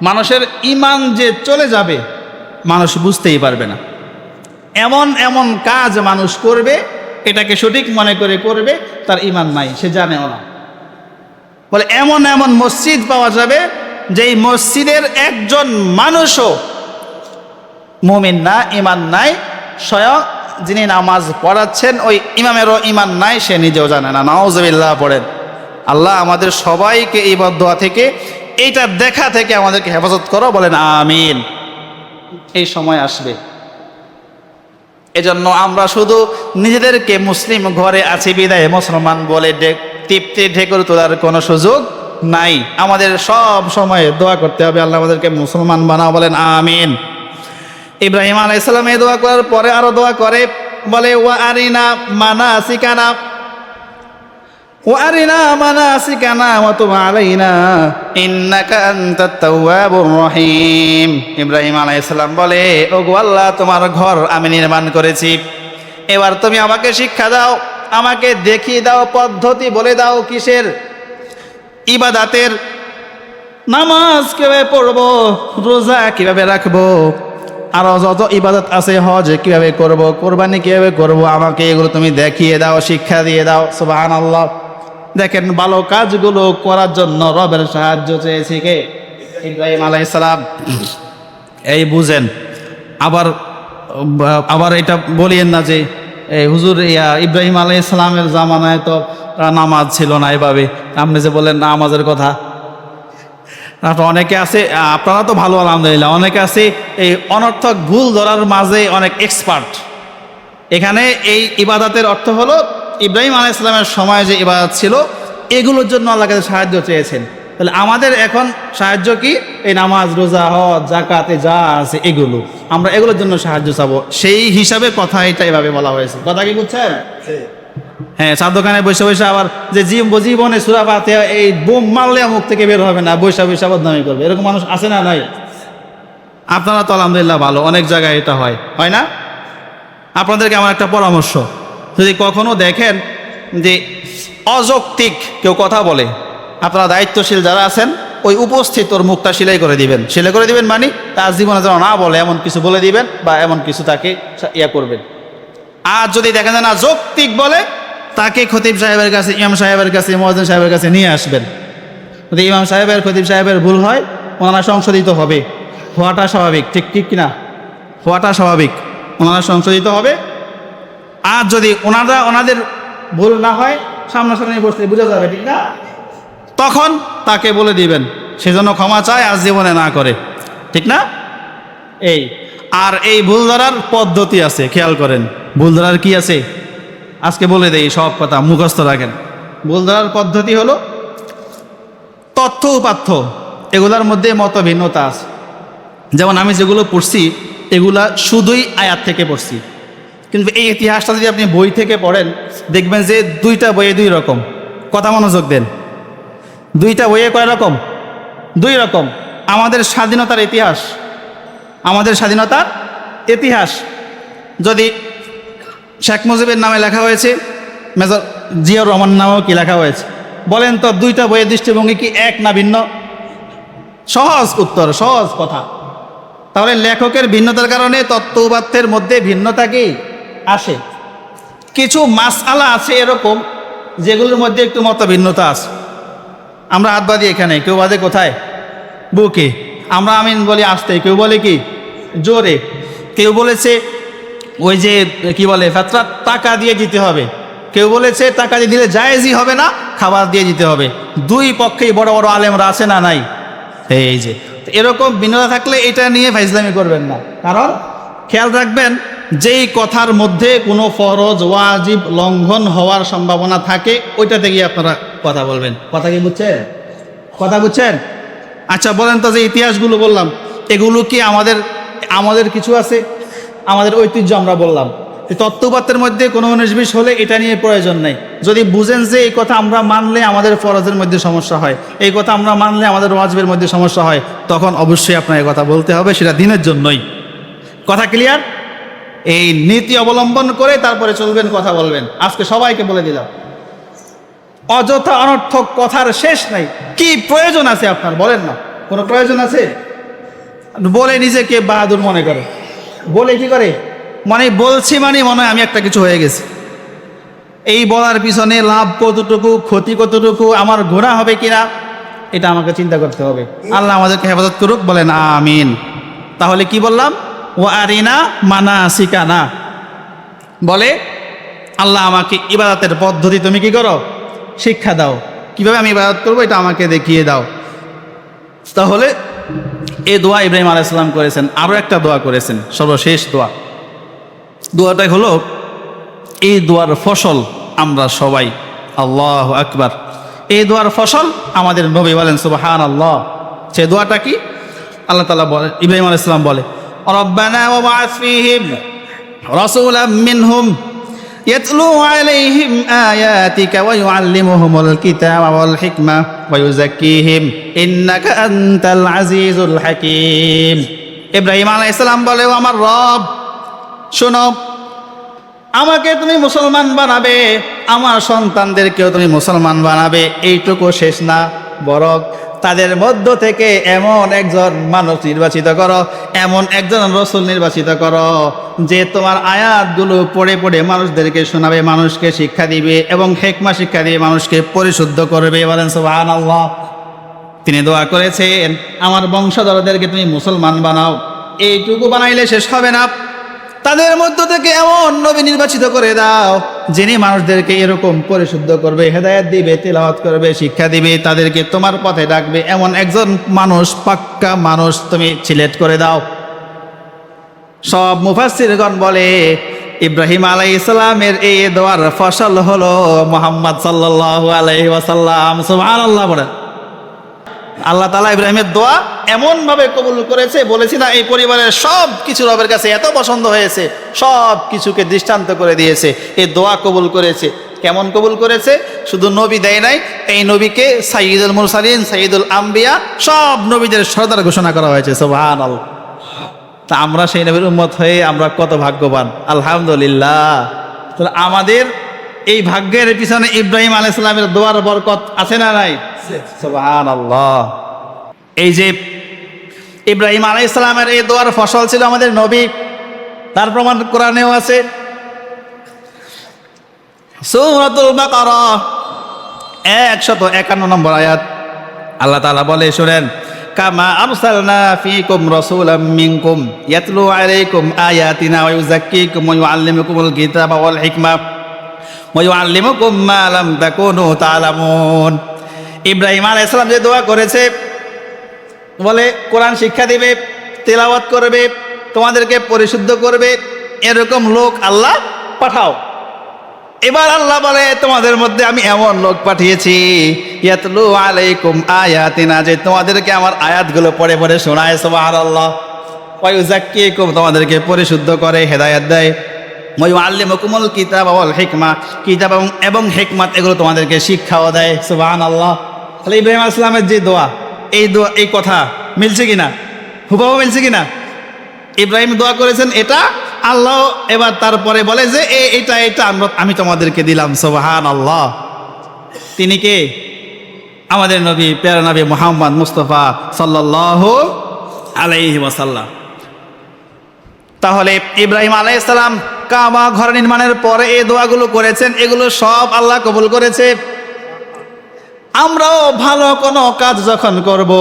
মানুষের ঈমান যে চলে যাবে মানুষ বুঝতেই পারবে না। এমন এমন কাজ মানুষ করবে, এটাকে সঠিক মনে করে করবে, তার ঈমান নাই, সে জানেও না। বলে এমন এমন মসজিদ পাওয়া যাবে যেই মসজিদের একজন মানুষও মুমিন না, ঈমান নাই, স্বয়ং যিনি নামাজ পড়াচ্ছেন ওই ইমামেরও ঈমান নাই, সে নিজেও জানে না। নাউজুবিল্লাহ পড়েন। আল্লাহ আমাদের সবাইকে এই বদদোয়া থেকে, এইটা দেখা থেকে আমাদেরকে হেফাজত করো, বলেন আমিন। এই সময় আসবে। এজন্য আমরা শুধু নিজেদেরকে মুসলিম ঘরে আছি বিদায় মুসলমান বলে তৃপ্তি ঢেকুর তোলার কোনো সুযোগ নাই। আমাদের সব সময় দোয়া করতে হবে, আল্লাহ আমাদেরকে মুসলমান বানাও, বলেন আমিন। ইব্রাহিম আলাইহিস সালাম এই দোয়া করার পরে আরো দোয়া করে, বলে ওয়া আরিনা মানাসিকানা ওয়া আরিনা মানাসিকানা ওয়া তুব আলাইনা ইন্নাকা আনতাত তাওয়াবুর রহিম। ইব্রাহিম আলাইহিস সালাম বলে, ওগো আল্লাহ, তোমার ঘর আমি নির্মাণ করেছি, এবার তুমি আমাকে শিক্ষা দাও, আমাকে দেখিয়ে দাও, পদ্ধতি বলে দাও কিসের ইবাদাতের, নামাজ কিভাবে পড়বো, রোজা কিভাবে রাখবো, আরো যত ইবাদত আছে, হজ কিভাবে করব, কোরবানি কিভাবে করব, আমাকে এগুলো তুমি দেখিয়ে দাও, শিক্ষা দিয়ে দাও। সুবহানাল্লাহ। দেখেন, ভালো কাজগুলো করার জন্য রবের সাহায্য চেয়েছে কে? ইব্রাহিম আলাইহিস সালাম। এই বুঝেন। আবার আবার এটা বলিয়েন না যে হুজুর ইব্রাহিম আলাইহিস সালামের জামানায় তো নামাজ ছিল না, এভাবে আপনি যে বলেন নামাজের কথা। অনেকে আছে, আপনারা তো ভালো আলহামদুলিল্লাহ, অনেকে আছে এই অনর্থক ভুল ধরার মাঝে অনেক এক্সপার্ট। এখানে এই ইবাদতের অর্থ হলো ইব্রাহিম আলাইহিস সালামের সময় যে ইবাদত ছিল, এগুলোর জন্য আল্লাহর কাছে সাহায্য চেয়েছেন। তাহলে আমাদের এখন সাহায্য কি? এই নামাজ, রোজা, হজ, যাকাতে যা আছে এগুলো, আমরা এগুলোর জন্য সাহায্য চাবো। সেই হিসাবে কথা এটা এভাবে বলা হয়েছে। কথা কি বুঝছেন? হ্যাঁ, চার দোকানে বসে বসে আবার যে জীবনে সূরা ফাতিহা এই বোম মারলে মুখ থেকে বের হবে না, বৈশা বৈশা বদনামি করবে, এরকম মানুষ আছে না? নাই? আপনারা তো আলহামদুলিল্লাহ ভালো, অনেক জায়গায় এটা হয় না? আপনাদেরকে আমার একটা পরামর্শ, যদি কখনো দেখেন যে অযৌক্তিক কেউ কথা বলে, আপনারা দায়িত্বশীল যারা আছেন ওই উপস্থিত ওর মুখটা সেলাই করে দিবেন। সেলাই করে দিবেন মানে তার জীবনে যেন না বলে এমন কিছু বলে দিবেন, বা এমন কিছু তাকে করবেন। আর যদি দেখেন না যৌক্তিক বলে, তাকে খতিব সাহেবের কাছে, ইমাম সাহেবের কাছে, মুয়াজ্জিন সাহেবের কাছে নিয়ে আসবেন। যদি ইমাম সাহেবের, খতিব সাহেবের ভুল হয়, ওনারা সংশোধিত হবে, হওয়াটা স্বাভাবিক। ঠিক ঠিক কিনা? হওয়াটা স্বাভাবিক, ওনারা সংশোধিত হবে। আর যদি ওনাদের ভুল না হয়, সামনাসামনি বসলে বোঝা যাবে, ঠিক না? তখন তাকে বলে দিবেন, সেজন্য ক্ষমা চায়, আর জীবনে না করে, ঠিক না? আর এই ভুল ধরার পদ্ধতি আছে, খেয়াল করেন। ভুল ধরার কি আছে আজকে বলে দেই, সব কথা মুখস্থ রাখেন। ভুল ধরার পদ্ধতি হলো তথ্য উপাত্য, এগুলার মধ্যে মত ভিন্নতা আছে। যেমন আমি যেগুলো পড়ছি এগুলা শুধুই আয়াত থেকে পড়ছি, কিন্তু এই ইতিহাসটা যদি আপনি বই থেকে পড়েন, দেখবেন যে দুইটা বইয়ে দুই রকম। কথা মনোযোগ দেন। দুইটা বইয়ে কয় রকম? দুই রকম। আমাদের স্বাধীনতার ইতিহাস, আমাদের স্বাধীনতার ইতিহাস যদি শেখ মুজিবের নামে লেখা হয়েছে, মেজর জিয়াউর রহমান নামেও কি লেখা হয়েছে, বলেন তো দুইটা বইয়ের দৃষ্টিভঙ্গি কি এক না ভিন্ন? সহজ উত্তর, সহজ কথা। তাহলে লেখকের ভিন্নতার কারণে তত্ত্ব উপাত্তের মধ্যে ভিন্নতা কি আসে। কিছু মাসআলা আছে এরকম যেগুলোর মধ্যে একটু মত ভিন্নতা আছে। আমরা হাত বাঁধি এখানে, কেউ বাঁধে কোথায়? বুকে। আমরা আমিন বলি আস্তে, কেউ বলে কি জোরে। কেউ বলেছে ওই যে কি বলে ফাতরা, টাকা দিয়ে দিতে হবে। কেউ বলেছে টাকা দিয়ে দিলে জায়েজই হবে না, খাবার দিয়ে দিতে হবে। দুই পক্ষেই বড় বড় আলেমরা আছে না নাই? এই যে এরকম ভিন্নতা থাকলে এটা নিয়ে ফাইজলামি করবেন না। কারণ খেয়াল রাখবেন, যেই কথার মধ্যে কোনো ফরজ ওয়াজিব লঙ্ঘন হওয়ার সম্ভাবনা থাকে, ওইটাতে গিয়ে আপনারা কথা বলবেন। কথা কি বুঝছেন? কথা বুঝছেন? আচ্ছা বলেন তো, যে ইতিহাসগুলো বললাম এগুলো কি আমাদের কিছু আছে? আমাদের ঐতিহ্য আমরা বললাম। তত্ত্বপাত্রের মধ্যে কোনো 19-20 হলে এটা নিয়ে প্রয়োজন নেই। যদি বুঝেন যে এই কথা আমরা মানলে আমাদের ফরজের মধ্যে সমস্যা হয়, এই কথা আমরা মানলে আমাদের ওয়াজিবের মধ্যে সমস্যা হয়, তখন অবশ্যই আপনার এই কথা বলতে হবে, সেটা দিনের জন্যই। কথা ক্লিয়ার? এই নীতি অবলম্বন করে তারপরে চলবেন, কথা বলবেন। আজকে সবাইকে বলে দিলাম, অযথা অনর্থক কথার শেষ নাই। কি প্রয়োজন আছে আপনার? বলেন না, কোনো প্রয়োজন আছে? বলে নিজেকে বাহাদুর মনে করে, বলে কি করে মানে বলছি মানে মনে হয় আমি একটা কিছু হয়ে গেছি। এই বলার পিছনে লাভ কতটুকু, ক্ষতি কতটুকু, আমার গুনাহ হবে কিনা, এটা আমাকে চিন্তা করতে হবে। আল্লাহ আমাদেরকে হেফাজত করুক, বলেন আমিন। তাহলে কি বললাম? ও আরিনা মানাসিকানা, বলে আল্লাহ আমাকে ইবাদতের পদ্ধতি তুমি কি করো, শিক্ষা দাও, কিভাবে আমি ইবাদত করবো এটা আমাকে দেখিয়ে দাও। তাহলে এই দোয়া ইব্রাহিম আলাইহিস সালাম করেছেন। আরও একটা দোয়া করেছেন, সর্বশেষ দোয়াটাই হলো, এই দোয়ার ফসল আমরা সবাই, আল্লাহু আকবার, এই দোয়ার ফসল আমাদের নবী বলেন সুবহানাল্লাহ। সে দোয়াটা কি? আল্লাহ তাআলা বলে, ইব্রাহিম আলাইহিস সালাম বলে, রব্বানা ওয়াবআস ফীহিম রাসূলাম মিনহুম ইয়াতলু আলাইহিম আয়াতিকা ওয়া ইউআল্লিমুহুমুল কিতাবা ওয়াল হিকমা ওয়া ইউযাক্কিহিম ইন্নাকা আনতাল আজিজুল হাকীম। ইব্রাহিম আলাইহিস সালাম বলে, ও আমার রব, শোনো, আমাকে তুমি মুসলমান বানাবে, আমার সন্তানদেরকেও তুমি মুসলমান বানাবে। এইটুকু শেষ না, বরং তাদের মধ্য থেকে এমন একজন মানুষ নির্বাচিত করো, এমন একজন রসুল নির্বাচিত করো, যে তোমার আয়াতগুলো পড়ে পড়ে মানুষদেরকে শোনাবে, মানুষকে শিক্ষা দিবে এবং হিকমা শিক্ষা দিয়ে মানুষকে পরিশুদ্ধ করবে। বলেন সুবহানাল্লাহ। তিনি দোয়া করেছেন, আমার বংশধরদেরকে তুমি মুসলমান বানাও। এইটুকু বানাইলে শেষ হবে না, তাদের মধ্য থেকে এমন নবী নির্বাচিত করে দাও, যিনি মানুষদেরকে এরকম পরিশুদ্ধ করবে, হেদায়েত দিবে, তিলাওয়াত করবে, শিক্ষা দিবে, তাদেরকে তোমার পথে ডাকবে, এমন একজন মানুষ, পাক্কা মানুষ তুমি সিলেক্ট করে দাও। সব মুফাসসিরগণ বলে, ইব্রাহিম আলাইহিস সালামের এই দোয়ার ফসল হলো মুহাম্মদ সাল্লাল্লাহু আলাইহি ওয়াসাল্লাম। সুবহানাল্লাহ বলেন। আল্লাহ তাআলা ইব্রাহিমের দোয়া এমনভাবে কবুল করেছে, বলেছি না, এই পরিবারের সব কিছু রবের কাছে এত পছন্দ হয়েছে, সব কিছুকে দৃষ্টান্ত করে দিয়েছে, এই দোয়া কবুল করেছে। কেমন কবুল করেছে? শুধু নবী দেয় নাই, এই নবীকে সাইয়্যিদুল মুরসালিন, সাইয়্যিদুল আম্বিয়া, সব নবীদের সরদার ঘোষণা করা হয়েছে। সুবহানাল্লাহ। তা আমরা সেই নবীর উম্মত হয়ে আমরা কত ভাগ্যবান, আলহামদুলিল্লাহ। তাহলে আমাদের এই ভাগ্যের পিছনে ইব্রাহিম আলাইহিস সালামের দোয়ার বরকত আছে না নাই? সুবহানাল্লাহ। এই যে ইব্রাহিম আলাইহিস সালামের এই দোয়ার ফসল ছিল আমাদের নবী, তার প্রমাণ কোরআনেও আছে। সূরাতুল বাকারা 151 নম্বর আয়াত, আল্লাহ তাআলা বলে, শুনেন, কামা আরসালনা ফীকুম রাসূলাম মিনকুম ইয়াতলু আলাইকুম আয়াতিনা ওয়া ইউযাক্কিকুম ওয়া ইউআল্লিমুকুমুল কিতাবা ওয়াল হিকমা ওয়া ইউআল্লিমুকুম মা লাম তাকুনু তা'লামুন। ইব্রাহিম আলাইহিস সালাম যে দোয়া করেছে, বলে কোরআন শিক্ষা দিবে, তেলাওয়াত করবে, তোমাদেরকে পরিশুদ্ধ করবে, এরকম লোক আল্লাহ পাঠাও। এবার আল্লাহ বলে, তোমাদের মধ্যে আমি এমন লোক পাঠিয়েছি, ইয়াতলু আলাইকুম আয়াতিনা, যে তোমাদেরকে আমার আয়াতগুলো পড়ে পড়ে শোনায়। সুবহানাল্লাহ। ওয়া ইউযাক্কিকুম, তোমাদেরকে পরিশুদ্ধ করে, হেদায়েত দেয়। ওয়া ইউআল্লিমুকুমুল কিতাবা ওয়াল হিকমা, কিতাব এবং হিকমত, এগুলো তোমাদেরকে শিক্ষাও দেয়। সুবহানাল্লাহ। তাহলে ইব্রাহিম আলাইহিস সালামের যে দোয়া, এই দোয়া, এই কথা মিলছে কিনা? হুবহু মিলছে কিনা? ইব্রাহিম দোয়া করেছেন এটা, আল্লাহ এবার তারপরে বলে যে এটা আমি তোমাদেরকে দিলাম। সুবহানাল্লাহ। তিনি কে? আমাদের নবী, প্যারা নবী মুহাম্মদ মুস্তাফা সাল্লাল্লাহু আলাইহি ওয়াসাল্লাম। তাহলে ইব্রাহিম আলাইহিস সালাম কাবা ঘর নির্মাণের পরে এই দোয়াগুলো করেছেন, এগুলো সব আল্লাহ কবুল করেছে। আমরাও ভালো কোনো কাজ যখন করব,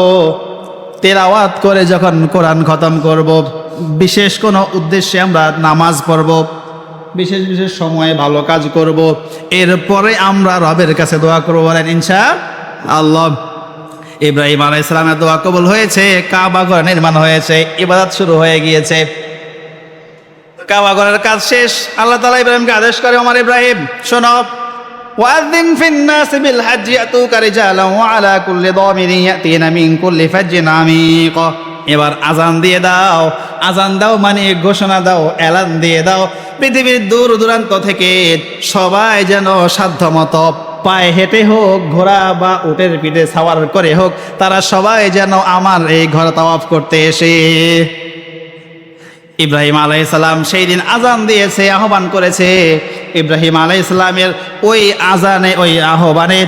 তেলাওয়াত করে যখন কোরআন খতম করব, বিশেষ কোনো উদ্দেশ্যে আমরা নামাজ পড়ব, বিশেষ বিশেষ সময়ে ভালো কাজ করব, এরপরে আমরা রবের কাছে দোয়া করব, বলেন ইনশাআল্লাহ। ইব্রাহিম আলাইহিস সালামের দোয়া কবুল হয়েছে, কাবা ঘর নির্মাণ হয়েছে, ইবাদত শুরু হয়ে গিয়েছে। কাবা ঘরের কাজ শেষ, আল্লাহ তাআলা ইব্রাহিমকে আদেশ করে, ওমর ইব্রাহিম শোনো, ওয়াযিন ফিন-নাসি বিল-হাজ্জি ইয়াতুকা রিজালান ওয়া আলা কুল্লি দামিরিন ইয়াতিনা মিন কুল্লি ফাজ্জিন আমিক। এবার আজান দিয়ে দাও, আজান দাও মানে ঘোষণা দাও, এলান দিয়ে দাও, পৃথিবীর দূর দূরান্ত থেকে সবাই যেন সাধ্যমতো পায়ে হেঁটে হোক, ঘোড়া বা উটের পিঠে সাওয়ার করে হোক, তারা সবাই যেন আমার এই ঘর তাওয়াফ করতে এসে। ইব্রাহিম আলাইহিস সালাম সেই দিন আজান দিয়েছে, আহ্বান করেছে। ইব্রাহিম আলাইহিস সালামের ওই আজানে, ওই আহ্বানে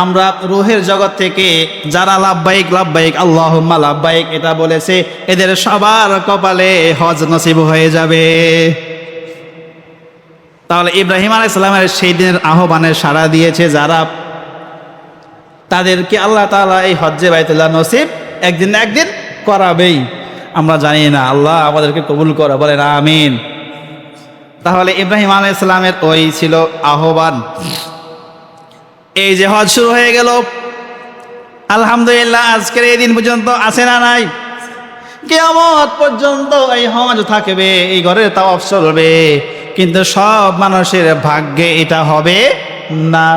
আমরা রূহের জগৎ থেকে যারা লাব্বাইক লাব্বাইক আল্লাহুম্মা লাব্বাইক এটা বলেছে, এদের সবার কপালে হজ নসিব হয়ে যাবে। তাহলে ইব্রাহিম আলাইহিস সালামের সেই দিনের আহ্বানে সাড়া দিয়েছে যারা, তাদেরকে আল্লাহ তাআলা এই হজ্জে বাইতুল্লাহ নসিব একদিন না একদিন করাবেই। আমরা জানি না, আল্লাহ আমাদেরকে কবুল করে, বলেন আমিন। তাহলে ইব্রাহিম আলাইহিস সালামের ওই ছিল আহ্বান। এই যে হজ শুরু হয়ে গেল, আলহামদুলিল্লাহ, আজকের এই দিন পর্যন্ত আছে না নাই? কিয়ামত পর্যন্ত এই হজ থাকবে, এই ঘরের তাওয়াফ চলবে, কিন্তু সব মানুষের ভাগ্যে এটা হবে না।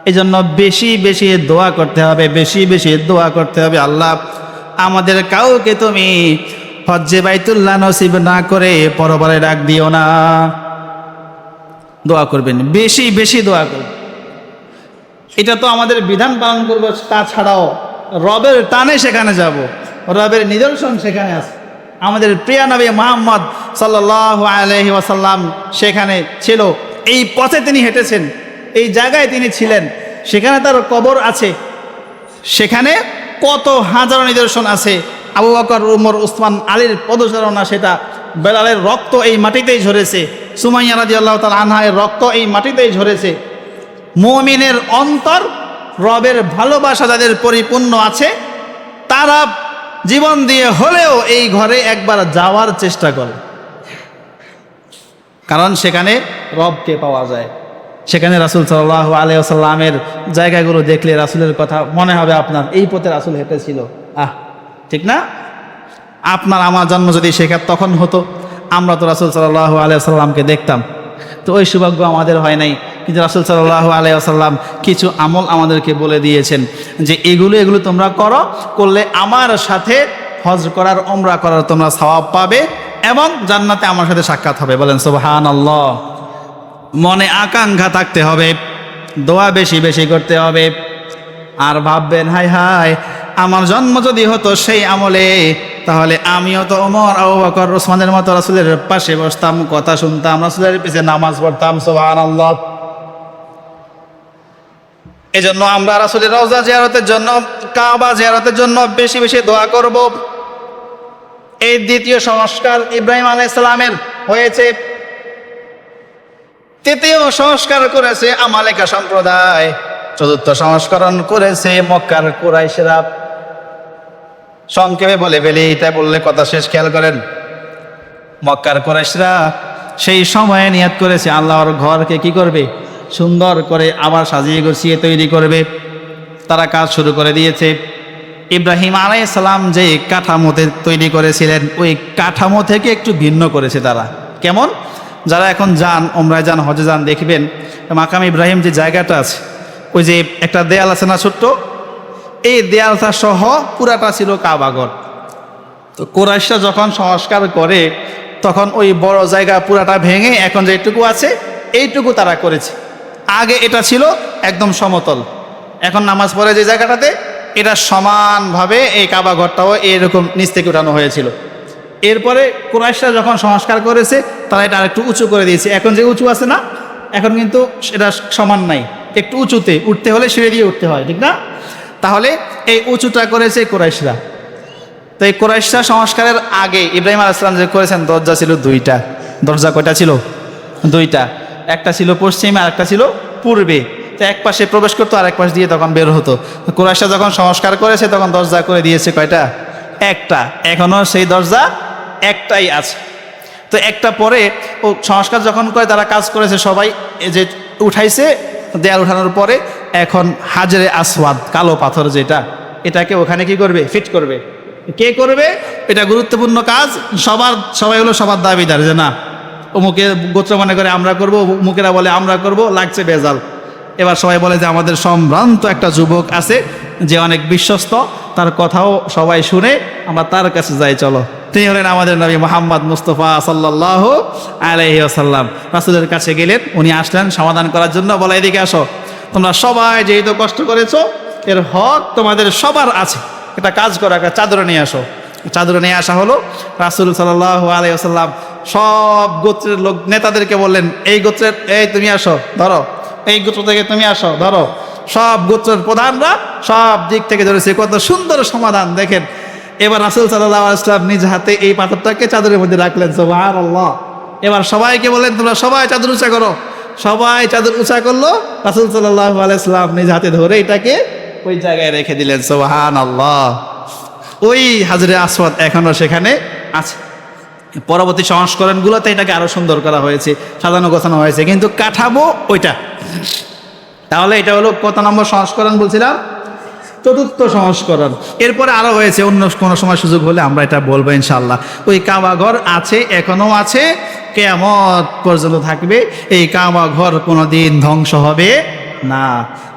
এই জন্য বেশি বেশি দোয়া করতে হবে, বেশি বেশি দোয়া করতে হবে, আল্লাহ আমাদের কাউকে তুমি হজ্জে বাইতুল্লাহ নসিব না করে পরবারে ডাক দিও না। দোয়া করবেন, বেশি বেশি দোয়া করবেন। এটা তো আমাদের বিধান পালন করবো, তাছাড়াও রবের টানে সেখানে যাব, রবের নিদর্শন সেখানে আছে। আমাদের প্রিয় নবী মুহাম্মদ সাল্লাল্লাহু আলাইহি ওয়াসাল্লাম সেখানে ছিল, এই পথে তিনি হেঁটেছেন, এই জায়গায় তিনি ছিলেন, সেখানে তার কবর আছে, সেখানে কত হাজারো নিদর্শন আছে। আবু বকর, উমর, উসমান, আলীর পদচারণা, সেটা বেলালের রক্ত এই মাটিতেই ঝরেছে, সুমাইয়া রাদিয়াল্লাহু তাআলা আনহার রক্ত এই মাটিতেই ঝরেছে। মুমিনের অন্তর রবের ভালোবাসা যাদের পরিপূর্ণ আছে, তারা জীবন দিয়ে হলেও এই ঘরে একবার যাওয়ার চেষ্টা করে, কারণ সেখানে রবকে পাওয়া যায়। সেখানে রাসূল সাল্লাল্লাহু আলাইহি ওয়াসাল্লামের জায়গাগুলো দেখলে রাসূলের কথা মনে হবে আপনার, এই পথে রাসূল হেঁটেছিল। ঠিক না? আপনার আমার জন্ম যদি সেখানে তখন হতো, আমরা তো রাসূল সাল্লাল্লাহু আলাইহি ওয়াসাল্লামকে দেখতাম। তো ওই সৌভাগ্য আমাদের হয় নাই, কিন্তু রাসূল সাল্লাল্লাহু আলাইহি ওয়াসাল্লাম কিছু আমল আমাদেরকে বলে দিয়েছেন যে এগুলো তোমরা করলে আমার সাথে হজ করার, উমরা করার তোমরা সওয়াব পাবে এবং জান্নাতে আমার সাথে সাক্ষাৎ হবে। বলেন সুবহানাল্লাহ। মনে আকাঙ্ক্ষা থাকতে হবে, দোয়া বেশি বেশি করতে হবে। আর ভাববেন, হায় হায় আমার জন্ম যদি হতো সেই আমলে, তাহলে আমিও তো ওমর, আবু বকর, ওসমানের মতো রাসূলের পাশে বসতাম, কথা শুনতাম, রাসূলের পিছে নামাজ পড়তাম। সুবহানাল্লাহ। এজন্য আমরা রাসূলের রওজা জিয়ারতের জন্য, কাবা জিয়ারতের জন্য বেশি বেশি দোয়া করব। এই দ্বিতীয় সংস্কার ইব্রাহিম আলাইহিস সালামের হয়েছে। তৃতীয় সংস্কার করেছে আমালেকা সম্প্রদায়। চতুর্থ সংস্করণ করেছে মক্কার কুরাইশরা। সংক্ষেপে বলে ফেলি, এটা বললে কথা শেষ, খেয়াল করেন। মক্কার কুরাইশরা সেই সময়ে নিয়ত করেছে আল্লাহর ঘরকে কি করবে, সুন্দর করে আবার সাজিয়ে গুছিয়ে তৈরি করবে। তারা কাজ শুরু করে দিয়েছে। ইব্রাহিম আলাইহিস সালাম যে কাঠামোতে তৈরি করেছিলেন, ওই কাঠামো থেকে একটু ভিন্ন করেছে তারা। কেমন? যারা এখন যান, উমরায় যান, হজে যান, দেখবেন মাকাম ইব্রাহিম যে জায়গাটা আছে, ওই যে একটা দেয়াল আছে না ছোট্ট, এই দেয়ালটা সহ পুরাটা ছিল কাবাঘর। তো কুরাইশরা যখন সংস্কার করে, তখন ওই বড় জায়গা পুরাটা ভেঙে এখন যেটুকু আছে এইটুকু তারা করেছে। আগে এটা ছিল একদম সমতল, এখন নামাজ পড়ে যে জায়গাটাতে, এটা সমানভাবে এই কাবাঘরটাও এরকম নিচ থেকে উঠানো হয়েছিল। এরপরে কুরাইশরা যখন সংস্কার করেছে, তারা এটা আরেকটু উঁচু করে দিয়েছে। এখন যে উঁচু আছে না, এখন কিন্তু সেটা সমান নাই, একটু উঁচুতে উঠতে হলে সিঁড়ি দিয়ে উঠতে হয়, ঠিক না? তাহলে এই উঁচুটা করেছে কুরাইশরা। তো এই কুরাইশরা সংস্কারের আগে ইব্রাহিম আলাইহিস সালাম যে করেছেন, দরজা ছিল দুইটা। দরজা কয়টা ছিল? দুইটা। একটা ছিল পশ্চিমে আর একটা ছিল পূর্বে। তো এক পাশে প্রবেশ করতো আর এক পাশ দিয়ে তখন বের হতো। কুরাইশরা যখন সংস্কার করেছে তখন দরজা করে দিয়েছে কয়টা? একটা। এখনো সেই দরজা একটাই আছে। তো একটা পরে ও সংস্কার যখন করে তারা কাজ করেছে, সবাই যে উঠাইছে, দেয়াল উঠানোর পরে এখন হাজরে আসওয়াদ, কালো পাথর যেটা, এটাকে ওখানে কি করবে? ফিট করবে। কে করবে? এটা গুরুত্বপূর্ণ কাজ। সবাই হলো সবার দাবিদার যে না, অমুকে গোত্র মনে করে আমরা করব, অমুকেরা বলে আমরা করব, লাগছে বেজাল। এবার সবাই বলে যে আমাদের সম্ভ্রান্ত একটা যুবক আছে যে অনেক বিশ্বস্ত, তার কথাও সবাই শুনে, আমরা তার কাছে যাই, চলো। তিনি হলেন আমাদের নবী মুহাম্মদ মুস্তাফা সাল্লাল্লাহু আলাইহি ওয়াসাল্লাম। রাসূলের কাছে গেলেন, উনি আসলেন সমাধান করার জন্য। বলে, এদিকে আসো, তোমরা সবাই যেহেতু কষ্ট করেছো, এর হক তোমাদের সবার আছে। একটা কাজ করো, একটা চাদর নিয়ে আসো। চাদর নিয়ে আসা হলো। রাসূল সাল্লাল্লাহু আলাইহি ওয়াসাল্লাম সব গোত্রের লোক নেতাদেরকে বললেন, এই গোত্রের, এই তুমি আসো, ধরো, এই গোত্র থেকে তুমি আসো, ধরো। সব গোত্রের প্রধানরা সব দিক থেকে ধরেছে। কত সুন্দর সমাধান দেখেন। এবার রাসূল সাল্লাল্লাহু আলাইহি ওয়াসাল্লাম নিজ হাতে এই পাথরটাকে চাদরের মধ্যে রাখলেন। সুবহানাল্লাহ। এবার সবাইকে বললেন, তোমরা সবাই চাদর উঁচা করো। সবাই চাদর উঁচা করলো। রাসূল সাল্লাল্লাহু আলাইহি ওয়াসাল্লাম নিজ হাতে ধরে এটাকে ওই জায়গায় রেখে দিলেন। সুবহানাল্লাহ। ওই হাজরে আসওয়াদ এখনো সেখানে আছে। পরবর্তী সংস্করণগুলোতে এটাকে আরো সুন্দর করা হয়েছে, সাজানো গোছানো হয়েছে, কিন্তু কাঠামো ওইটা। তাহলে এটা হলো কত নম্বর সংস্করণ বলছিলাম? চতুর্থ সংস্করণ। এরপরে আরো হয়েছে, অন্য কোনো সময় সুযোগ হলে আমরা এটা বলবো ইনশাআল্লাহ। ওই কাবাঘর আছে, এখনো আছে, কিয়ামত পর্যন্ত থাকবে। এই কাবাঘর কোনোদিন ধ্বংস হবে না।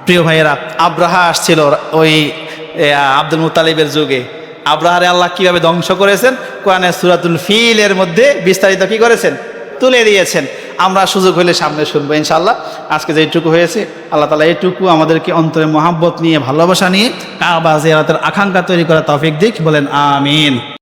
প্রিয় ভাইয়েরা, আব্রাহা আসছিল ওই আব্দুল মুত্তালিবের যুগে। আব্রাহারে আল্লাহ কিভাবে ধ্বংস করেছেন কোরআনের সূরাতুল ফিলের মধ্যে বিস্তারিত কি করেছেন, তুলে দিয়েছেন। আমরা সুযোগ হলে সামনে শুনবো ইনশাআল্লাহ। আজকে যেটুকু হয়েছে আল্লাহ তাআলা এইটুকু আমাদেরকে অন্তরে মহাব্বত নিয়ে, ভালোবাসা নিয়ে কাবা জিয়ারতের আকাঙ্ক্ষা তৈরি করা তৌফিক দিক, বলেন আমিন।